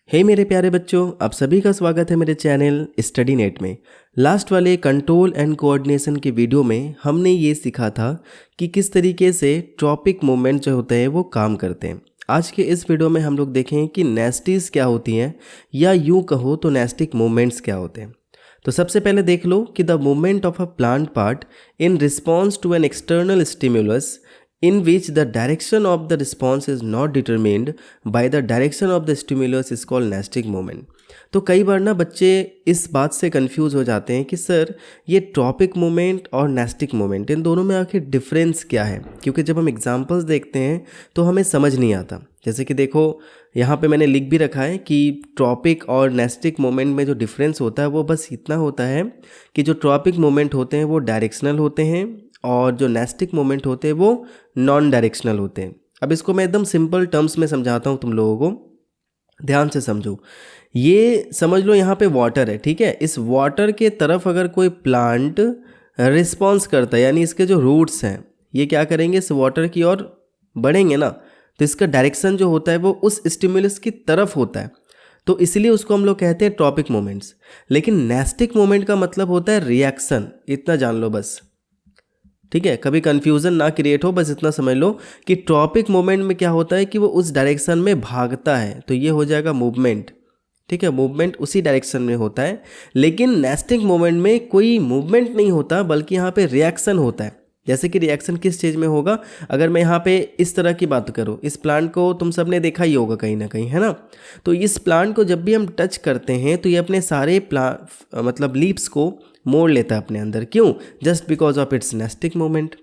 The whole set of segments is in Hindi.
हे मेरे प्यारे बच्चों, आप सभी का स्वागत है मेरे चैनल स्टडी नेट में। लास्ट वाले कंट्रोल एंड कोऑर्डिनेशन के वीडियो में हमने ये सीखा था कि किस तरीके से ट्रॉपिक मूवमेंट जो होते हैं वो काम करते हैं। आज के इस वीडियो में हम लोग देखें कि नेस्टीज क्या होती हैं, या यूँ कहो तो नेस्टिक मूवमेंट्स क्या होते हैं। तो सबसे पहले देख लो कि the movement of a plant part in response to an external stimulus in which the direction of the response is not determined by the direction of the stimulus is called nesting moment। तो कई बार ना बच्चे इस बात से कंफ्यूज हो जाते हैं कि सर ये ट्रॉपिक मोमेंट और नेस्टिक मोमेंट इन दोनों में आखिर डिफरेंस क्या है, क्योंकि जब हम एग्जांपल्स देखते हैं तो हमें समझ नहीं आता। जैसे कि देखो यहाँ पे मैंने लिख भी रखा है कि ट्रॉपिक और नेस्टिक मोमेंट में जो डिफरेंस होता है वो बस इतना होता है कि जो ट्रॉपिक मोमेंट होते हैं वो डायरेक्शनल होते हैं और जो नेस्टिक मोमेंट होते हैं वो नॉन डायरेक्शनल होते हैं। अब इसको मैं एकदम सिंपल टर्म्स में समझाता हूँ, तुम लोगों को ध्यान से समझो। ये समझ लो यहाँ पे वाटर है, ठीक है। इस वाटर के तरफ अगर कोई प्लांट रिस्पॉन्स करता है, यानी इसके जो रूट्स हैं ये क्या करेंगे, इस वाटर की ओर बढ़ेंगे ना, तो इसका डायरेक्शन जो होता है वो उस स्टिमुलस की तरफ होता है, तो इसलिए उसको हम लोग कहते हैं ट्रॉपिक मोमेंट्स। लेकिन नेस्टिक मोमेंट का मतलब होता है रिएक्शन, इतना जान लो बस, ठीक है। कभी कंफ्यूजन ना क्रिएट हो, बस इतना समझ लो कि ट्रॉपिक मोमेंट में क्या होता है कि वो उस डायरेक्शन में भागता है, तो ये हो जाएगा मूवमेंट, ठीक है। मूवमेंट उसी डायरेक्शन में होता है। लेकिन नेस्टिक मोमेंट में कोई मूवमेंट नहीं होता, बल्कि यहाँ पे रिएक्शन होता है। जैसे कि रिएक्शन किस चीज़ में होगा, अगर मैं यहाँ पे इस तरह की बात करूँ, इस प्लांट को तुम सब ने देखा ही होगा कहीं ना कहीं, है ना। तो इस प्लांट को जब भी हम टच करते हैं तो ये अपने सारे मतलब लीव्स को मोड़ लेता है अपने अंदर। क्यों? Just because of its nastic moment.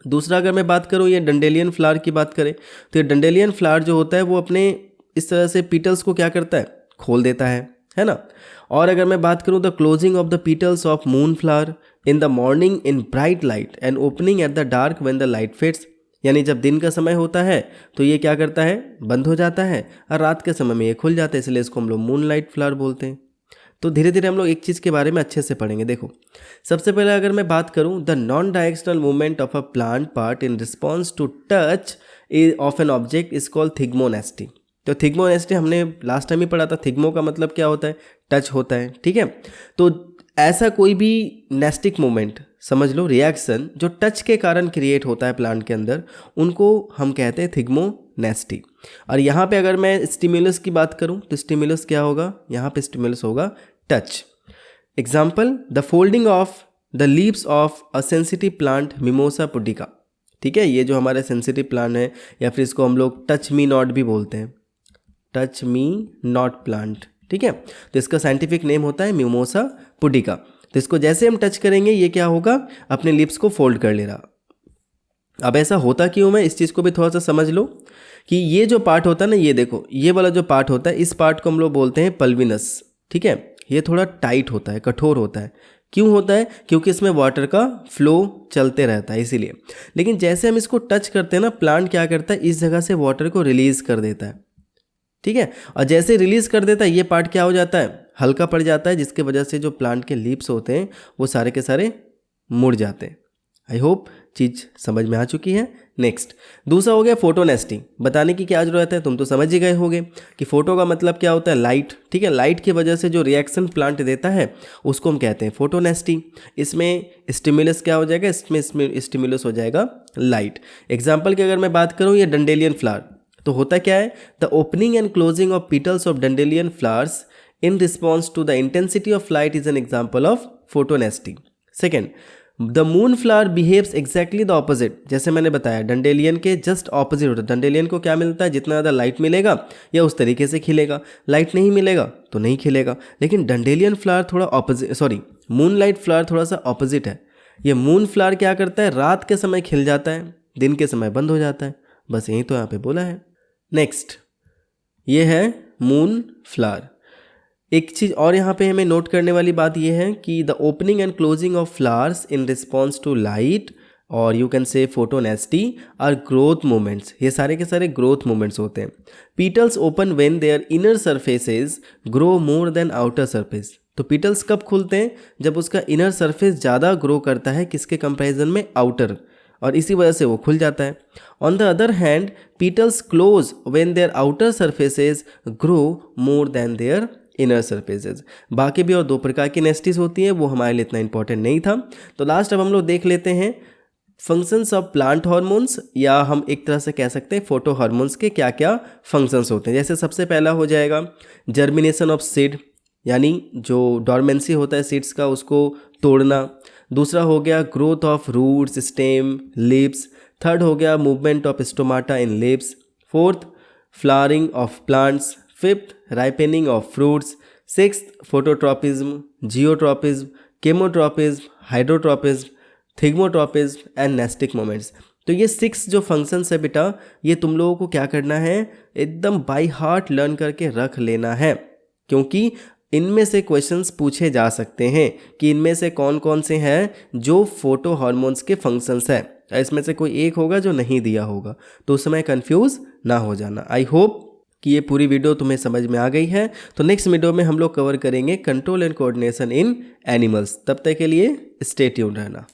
दूसरा अगर मैं बात करूँ ये डंडेलियन फ्लावर की बात करें, तो ये डंडेलियन फ्लावर जो होता है वो अपने इस तरह से पीटल्स को क्या करता है, खोल देता है ना। और अगर मैं बात करूँ the closing of the petals of moon flower in the morning in bright light and opening at the dark when the light fades, यानी जब दिन का समय होता है तो ये क्या करता है, बंद हो जाता है, और रात के समय में ये खुल जाता है, इसलिए इसको हम लोग मून लाइट फ्लावर बोलते हैं। तो धीरे धीरे हम लोग एक चीज़ के बारे में अच्छे से पढ़ेंगे। देखो सबसे पहले अगर मैं बात करूं the non directional movement of a plant part in response to touch of an object is called thigmonasty. तो थिग्मोनेस्टी हमने लास्ट टाइम ही पढ़ा था। थिग्मो का मतलब क्या होता है, टच होता है, ठीक है। तो ऐसा कोई भी नेस्टिक मूवमेंट समझ लो, रिएक्शन जो टच के कारण क्रिएट होता है प्लांट के अंदर, उनको हम कहते हैं थिग्मोनेस्टी। और यहाँ पे अगर मैं स्टिमुलस की बात करूँ तो स्टिमुलस क्या होगा, यहाँ पे स्टिमुलस होगा touch. Example the folding of the leaves of a sensitive plant mimosa pudica, ठीक है। ये जो हमारे सेंसिटिव प्लांट है, या फिर इसको हम लोग टच मी नॉट भी बोलते हैं, टच मी नॉट प्लांट, ठीक है। तो इसका साइंटिफिक नेम होता है मिमोसा पुडिका। तो इसको जैसे हम टच करेंगे ये क्या होगा, अपने लिप्स को फोल्ड कर ले रहा। अब ऐसा होता क्यों है, इस चीज़ को भी थोड़ा सा समझ लो कि ये जो पार्ट होता है ना, ये देखो ये वाला जो पार्ट होता है, इस पार्ट को हम लोग बोलते हैं पल्विनस, ठीक है। ये थोड़ा टाइट होता है, कठोर होता है। क्यों होता है, क्योंकि इसमें वाटर का फ्लो चलते रहता है इसीलिए। लेकिन जैसे हम इसको टच करते हैं ना, प्लांट क्या करता है, इस जगह से वाटर को रिलीज कर देता है, ठीक है। और जैसे रिलीज कर देता है ये पार्ट क्या हो जाता है, हल्का पड़ जाता है, जिसके वजह से जो प्लांट के लीव्स होते हैं वो सारे के सारे मुड़ जाते हैं। आई होप चीज़ समझ में आ चुकी है। नेक्स्ट दूसरा हो गया फोटोनेस्टिंग। बताने की क्या जरूरत है, तुम तो समझ ही गए होगे कि फोटो का मतलब क्या होता है, लाइट, ठीक है। लाइट की वजह से जो रिएक्शन प्लांट देता है उसको हम कहते हैं फोटोनेस्टिंग। इसमें स्टिमुलस क्या हो जाएगा, इसमें स्टिमुलस हो जाएगा लाइट। एग्जाम्पल की अगर मैं बात करूँ ये डंडेलियन फ्लावर, तो होता क्या है, the opening and closing of petals of dandelion flowers in response to the intensity of light is an example of photonasty. Second the moon flower behaves exactly the opposite. जैसे मैंने बताया डंडेलियन के जस्ट ऑपोजिट होता है। डंडेलियन को क्या मिलता है, जितना ज़्यादा लाइट मिलेगा या उस तरीके से खिलेगा, लाइट नहीं मिलेगा तो नहीं खिलेगा। लेकिन डंडेलियन फ्लावर थोड़ा ऑपोजिट, मून लाइट फ्लावर थोड़ा सा ऑपोजिट है। ये मून फ्लावर क्या करता है, रात के समय खिल जाता है, दिन के समय बंद हो जाता है। बस यही तो यहाँ पे बोला है। नेक्स्ट ये है मून फ्लावर। एक चीज़ और यहाँ पे हमें नोट करने वाली बात यह है कि the opening and closing of flowers in response to light और you can say photonasty are growth movements. ये सारे के सारे ग्रोथ मूवमेंट्स होते हैं। Petals open when their inner surfaces grow more than outer surface. तो पीटल्स कब खुलते हैं, जब उसका इनर सरफेस ज़्यादा ग्रो करता है, किसके कंपैरिजन में, आउटर। और इसी वजह से वो खुल जाता है। On the other hand petals close when their outer surfaces grow more than their inner surfaces. बाकी भी और दो प्रकार की नेस्टिस होती हैं, वो हमारे लिए इतना इंपॉर्टेंट नहीं था। तो लास्ट अब हम लोग देख लेते हैं फंक्शंस ऑफ प्लांट हार्मोन्स, या हम एक तरह से कह सकते हैं फोटो हार्मोन्स के क्या क्या फंक्शंस होते हैं। जैसे सबसे पहला हो जाएगा जर्मिनेशन ऑफ सीड, यानी जो डॉर्मेंसी होता है सीड्स का उसको तोड़ना। दूसरा हो गया growth of roots, stem, leaves. Third हो गया movement of stomata in leaves. Fourth flowering of plants. Fifth ripening of fruits. Sixth phototropism, geotropism, chemotropism, hydrotropism, thigmotropism and nastic movements. तो ये 6 जो फंक्शंस है बेटा, ये तुम लोगों को क्या करना है, एकदम बाय हार्ट लर्न करके रख लेना है, क्योंकि इनमें से क्वेश्चंस पूछे जा सकते हैं कि इनमें से कौन कौन से हैं जो फोटो हार्मोन्स के फंक्शंस है। इसमें से कोई एक होगा जो नहीं दिया होगा, तो उस समय कंफ्यूज ना हो जाना। आई होप कि ये पूरी वीडियो तुम्हें समझ में आ गई है। तो नेक्स्ट वीडियो में हम लोग कवर करेंगे control and coordination in animals. तब तक के लिए स्टे ट्यून्ड रहना।